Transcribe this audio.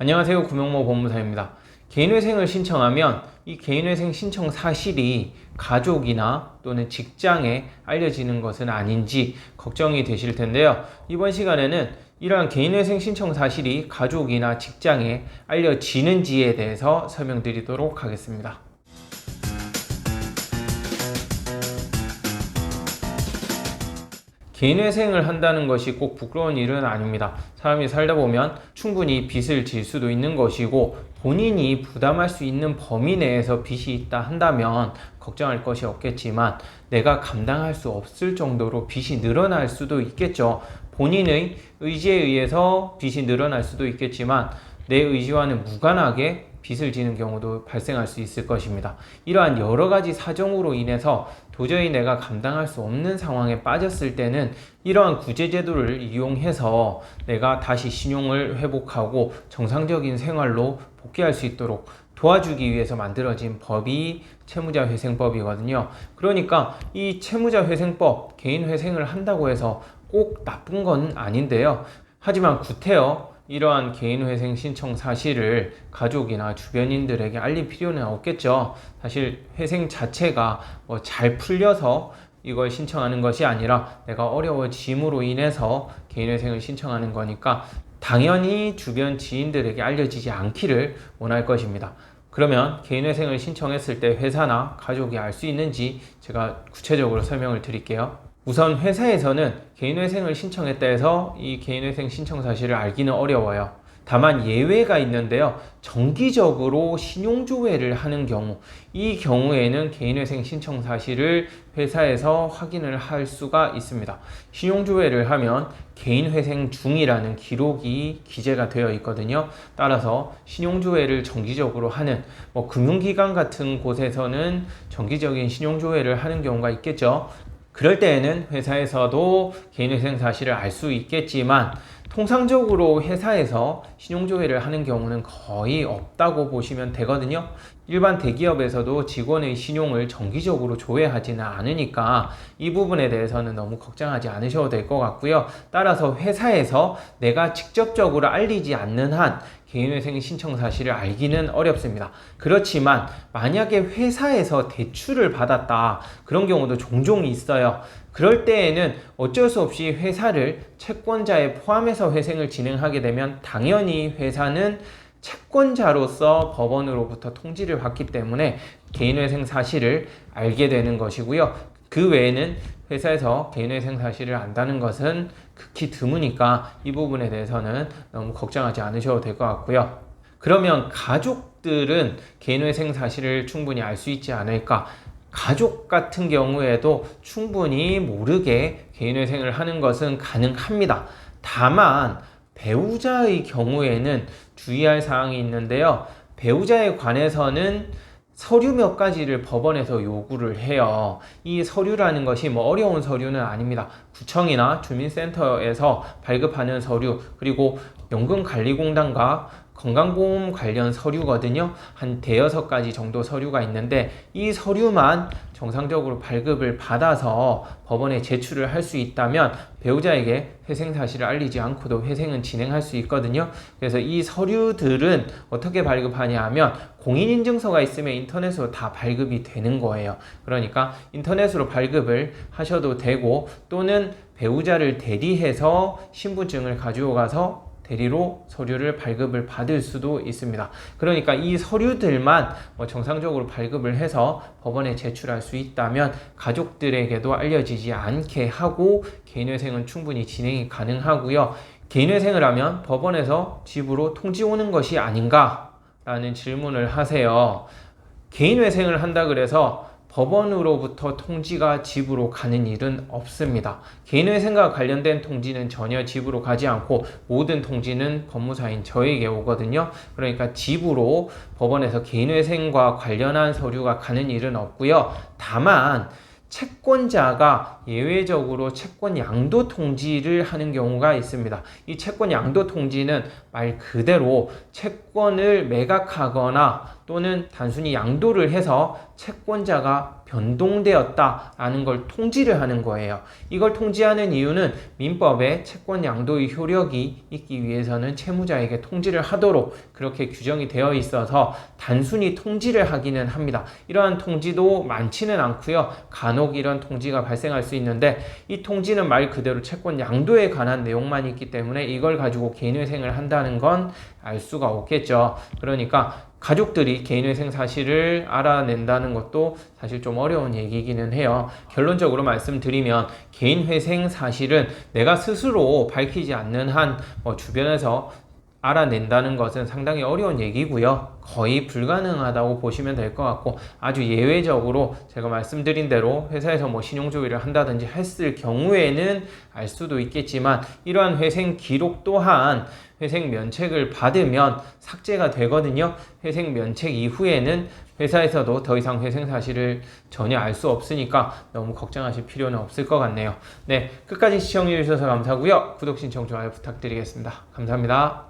안녕하세요. 구명모 법무사입니다. 개인회생을 신청하면 이 개인회생 신청 사실이 가족이나 또는 직장에 알려지는 것은 아닌지 걱정이 되실 텐데요. 이번 시간에는 이러한 개인회생 신청 사실이 가족이나 직장에 알려지는지에 대해서 설명드리도록 하겠습니다. 개인회생을 한다는 것이 꼭 부끄러운 일은 아닙니다. 사람이 살다 보면 충분히 빚을 질 수도 있는 것이고, 본인이 부담할 수 있는 범위 내에서 빚이 있다 한다면 걱정할 것이 없겠지만, 내가 감당할 수 없을 정도로 빚이 늘어날 수도 있겠죠. 본인의 의지에 의해서 빚이 늘어날 수도 있겠지만, 내 의지와는 무관하게 빚을 지는 경우도 발생할 수 있을 것입니다. 이러한 여러 가지 사정으로 인해서 도저히 내가 감당할 수 없는 상황에 빠졌을 때는 이러한 구제제도를 이용해서 내가 다시 신용을 회복하고 정상적인 생활로 복귀할 수 있도록 도와주기 위해서 만들어진 법이 채무자회생법이거든요. 그러니까 이 채무자회생법, 개인회생을 한다고 해서 꼭 나쁜 건 아닌데요. 하지만 구태여 이러한 개인회생 신청 사실을 가족이나 주변인들에게 알릴 필요는 없겠죠. 사실 회생 자체가 잘 풀려서 이걸 신청하는 것이 아니라 내가 어려워짐으로 인해서 개인회생을 신청하는 거니까 당연히 주변 지인들에게 알려지지 않기를 원할 것입니다. 그러면 개인회생을 신청했을 때 회사나 가족이 알 수 있는지 제가 구체적으로 설명을 드릴게요. 우선 회사에서는 개인회생을 신청했다 해서 이 개인회생 신청 사실을 알기는 어려워요. 다만 예외가 있는데요. 정기적으로 신용조회를 하는 경우, 이 경우에는 개인회생 신청 사실을 회사에서 확인을 할 수가 있습니다. 신용조회를 하면 개인회생 중이라는 기록이 기재가 되어 있거든요. 따라서 신용조회를 정기적으로 하는 금융기관 같은 곳에서는 정기적인 신용조회를 하는 경우가 있겠죠. 그럴 때에는 회사에서도 개인회생 사실을 알 수 있겠지만, 통상적으로 회사에서 신용조회를 하는 경우는 거의 없다고 보시면 되거든요. 일반 대기업에서도 직원의 신용을 정기적으로 조회하지는 않으니까 이 부분에 대해서는 너무 걱정하지 않으셔도 될 것 같고요. 따라서 회사에서 내가 직접적으로 알리지 않는 한 개인회생 신청 사실을 알기는 어렵습니다. 그렇지만 만약에 회사에서 대출을 받았다, 그런 경우도 종종 있어요. 그럴 때에는 어쩔 수 없이 회사를 채권자에 포함해서 회생을 진행하게 되면 당연히 회사는 채권자로서 법원으로부터 통지를 받기 때문에 개인회생 사실을 알게 되는 것이고요. 그 외에는 회사에서 개인회생 사실을 안다는 것은 극히 드무니까 이 부분에 대해서는 너무 걱정하지 않으셔도 될 것 같고요. 그러면 가족들은 개인회생 사실을 충분히 알 수 있지 않을까? 가족 같은 경우에도 충분히 모르게 개인회생을 하는 것은 가능합니다. 다만 배우자의 경우에는 주의할 사항이 있는데요. 배우자에 관해서는 서류 몇 가지를 법원에서 요구를 해요. 이 서류라는 것이 어려운 서류는 아닙니다. 구청이나 주민센터에서 발급하는 서류, 그리고 연금관리공단과 건강보험 관련 서류거든요. 한 대여섯 가지 정도 서류가 있는데, 이 서류만 정상적으로 발급을 받아서 법원에 제출을 할 수 있다면 배우자에게 회생 사실을 알리지 않고도 회생은 진행할 수 있거든요. 그래서 이 서류들은 어떻게 발급하냐 하면 공인인증서가 있으면 인터넷으로 다 발급이 되는 거예요. 그러니까 인터넷으로 발급을 하셔도 되고, 또는 배우자를 대리해서 신분증을 가지고 가서 대리로 서류를 발급을 받을 수도 있습니다. 그러니까 이 서류들만 정상적으로 발급을 해서 법원에 제출할 수 있다면 가족들에게도 알려지지 않게 하고 개인회생은 충분히 진행이 가능하고요. 개인회생을 하면 법원에서 집으로 통지 오는 것이 아닌가? 라는 질문을 하세요. 개인회생을 한다 그래서 법원으로부터 통지가 집으로 가는 일은 없습니다. 개인회생과 관련된 통지는 전혀 집으로 가지 않고 모든 통지는 법무사인 저에게 오거든요. 그러니까 집으로 법원에서 개인회생과 관련한 서류가 가는 일은 없고요. 다만 채권자가 예외적으로 채권 양도 통지를 하는 경우가 있습니다. 이 채권 양도 통지는 말 그대로 채권을 매각하거나 또는 단순히 양도를 해서 채권자가 변동되었다라는 걸 통지를 하는 거예요. 이걸 통지하는 이유는 민법에 채권 양도의 효력이 있기 위해서는 채무자에게 통지를 하도록 그렇게 규정이 되어 있어서 단순히 통지를 하기는 합니다. 이러한 통지도 많지는 않고요. 간혹 이런 통지가 발생할 수 있는데 이 통지는 말 그대로 채권 양도에 관한 내용만 있기 때문에 이걸 가지고 개인회생을 한다는 건 알 수가 없겠죠. 그러니까 가족들이 개인회생 사실을 알아낸다는 것도 사실 좀 어려운 얘기이기는 해요. 결론적으로 말씀드리면 개인회생 사실은 내가 스스로 밝히지 않는 한 주변에서 알아낸다는 것은 상당히 어려운 얘기고요. 거의 불가능하다고 보시면 될 것 같고 아주 예외적으로 제가 말씀드린 대로 회사에서 신용조회를 한다든지 했을 경우에는 알 수도 있겠지만 이러한 회생 기록 또한 회생 면책을 받으면 삭제가 되거든요. 회생 면책 이후에는 회사에서도 더 이상 회생 사실을 전혀 알 수 없으니까 너무 걱정하실 필요는 없을 것 같네요. 네, 끝까지 시청해 주셔서 감사하고요. 구독, 신청, 좋아요 부탁드리겠습니다. 감사합니다.